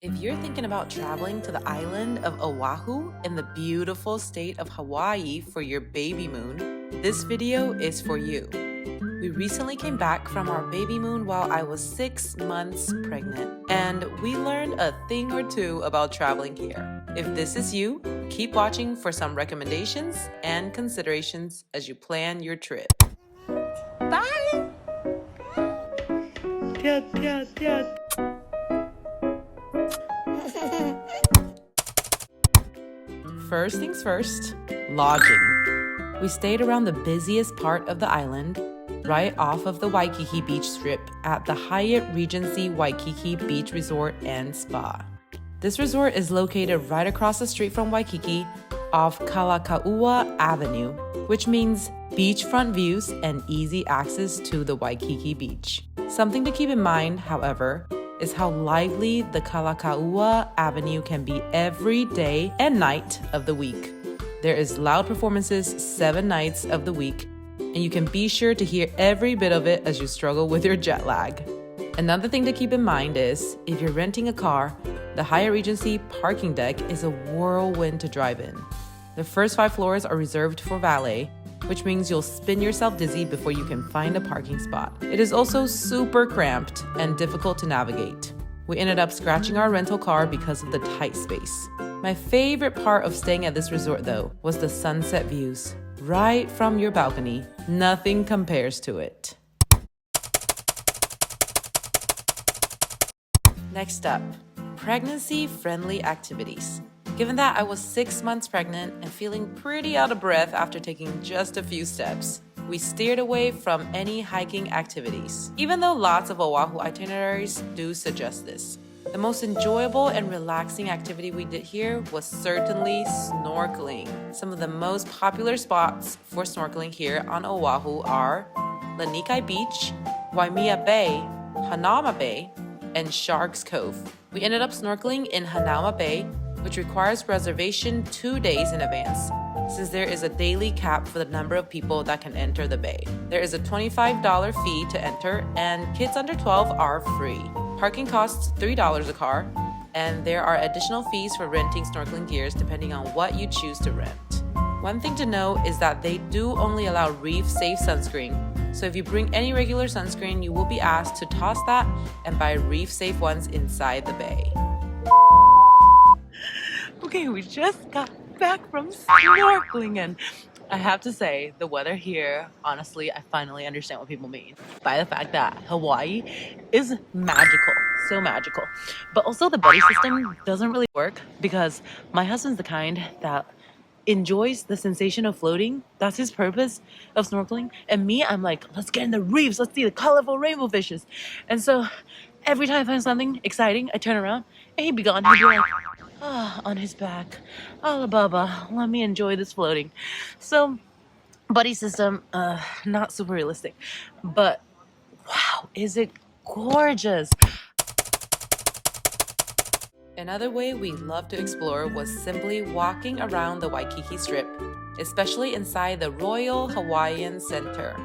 If you're thinking about traveling to the island of Oahu in the beautiful state of Hawaii for your baby moon, this video is for you. We recently came back from our baby moon while I was 6 months pregnant, and we learned a thing or two about traveling here. If this is you, keep watching for some recommendations and considerations as you plan your trip. Bye! First things first, lodging. We stayed around the busiest part of the island, right off of the Waikiki beach strip at the Hyatt Regency Waikiki Beach Resort and Spa. This resort is located right across the street from Waikiki off Kalakaua Avenue, which means beachfront views and easy access to the Waikiki beach. Something to keep in mind, however, is how lively the Kalakaua Avenue can be every day and night of the week. There is loud performances 7 nights of the week, and you can be sure to hear every bit of it as you struggle with your jet lag. Another thing to keep in mind is, if you're renting a car, the Hyatt Regency parking deck is a whirlwind to drive in. The first 5 floors are reserved for valet, which means you'll spin yourself dizzy before you can find a parking spot. It is also super cramped and difficult to navigate. We ended up scratching our rental car because of the tight space. My favorite part of staying at this resort, though, was the sunset views. Right from your balcony, nothing compares to it. Next up, pregnancy-friendly activities. Given that I was 6 months pregnant and feeling pretty out of breath after taking just a few steps, we steered away from any hiking activities, even though lots of Oahu itineraries do suggest this. The most enjoyable and relaxing activity we did here was certainly snorkeling. Some of the most popular spots for snorkeling here on Oahu are Lanikai Beach, Waimea Bay, Hanauma Bay, and Sharks Cove. We ended up snorkeling in Hanauma Bay, which requires reservation 2 days in advance, since there is a daily cap for the number of people that can enter the bay. There is a $25 fee to enter, and kids under 12 are free. Parking costs $3 a car, and there are additional fees for renting snorkeling gears depending on what you choose to rent. One thing to know is that they do only allow reef-safe sunscreen, so if you bring any regular sunscreen, you will be asked to toss that and buy reef-safe ones inside the bay. Okay, we just got back from snorkeling, and I have to say, the weather here, honestly, I finally understand what people mean by the fact that Hawaii is magical, so magical. But also the buddy system doesn't really work because my husband's the kind that enjoys the sensation of floating. That's his purpose of snorkeling. And me, I'm like, let's get in the reefs, let's see the colorful rainbow fishes. And so every time I find something exciting, I turn around and he'd be gone. He'd be like, on his back, Alibaba, let me enjoy this floating. So, buddy system, not super realistic, but wow, is it gorgeous. Another way we love to explore was simply walking around the Waikiki Strip, especially inside the Royal Hawaiian Center.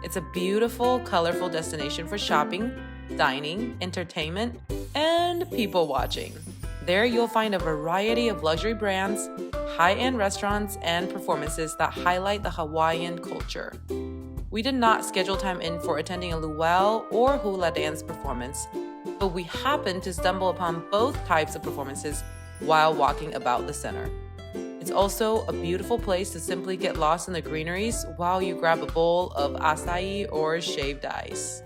It's a beautiful, colorful destination for shopping, dining, entertainment, and people watching. There you'll find a variety of luxury brands, high-end restaurants, and performances that highlight the Hawaiian culture. We did not schedule time in for attending a luau or hula dance performance, but we happened to stumble upon both types of performances while walking about the center. It's also a beautiful place to simply get lost in the greeneries while you grab a bowl of acai or shaved ice.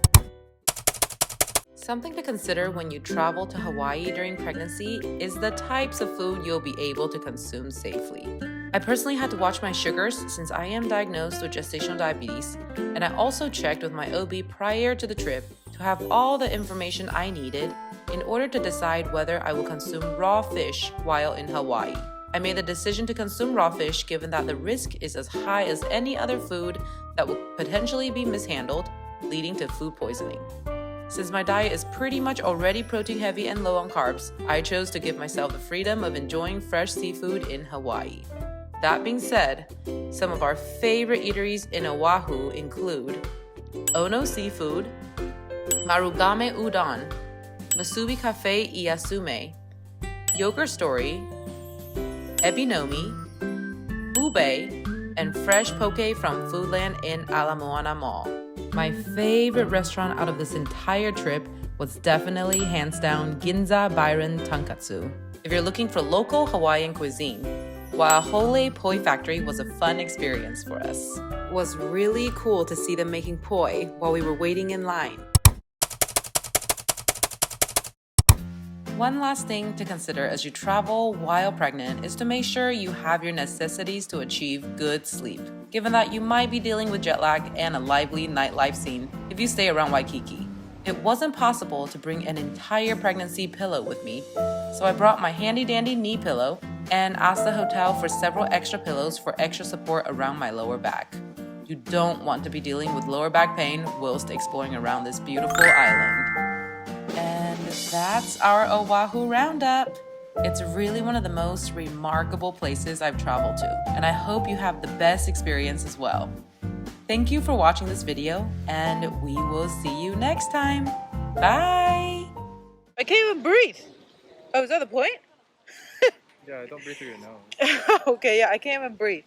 Something to consider when you travel to Hawaii during pregnancy is the types of food you'll be able to consume safely. I personally had to watch my sugars since I am diagnosed with gestational diabetes, and I also checked with my OB prior to the trip to have all the information I needed in order to decide whether I will consume raw fish while in Hawaii. I made the decision to consume raw fish given that the risk is as high as any other food that will potentially be mishandled, leading to food poisoning. Since my diet is pretty much already protein heavy and low on carbs, I chose to give myself the freedom of enjoying fresh seafood in Hawaii. That being said, some of our favorite eateries in Oahu include Ono Seafood, Marugame Udon, Musubi Cafe Iyasume, Yogurt Story, Ebinomi, Ube, and fresh poke from Foodland in Ala Moana Mall. My favorite restaurant out of this entire trip was definitely, hands down, Ginza Byron Tonkatsu. If you're looking for local Hawaiian cuisine, Waihole Poi Factory was a fun experience for us. It was really cool to see them making poi while we were waiting in line. One last thing to consider as you travel while pregnant is to make sure you have your necessities to achieve good sleep, given that you might be dealing with jet lag and a lively nightlife scene if you stay around Waikiki. It wasn't possible to bring an entire pregnancy pillow with me, so I brought my handy-dandy knee pillow and asked the hotel for several extra pillows for extra support around my lower back. You don't want to be dealing with lower back pain whilst exploring around this beautiful island. And that's our Oahu Roundup. It's really one of the most remarkable places I've traveled to, and I hope you have the best experience as well. Thank you for watching this video, and we will see you next time. Bye! I can't even breathe. Oh, is that the point? Yeah, don't breathe through your nose. Okay, yeah, I can't even breathe.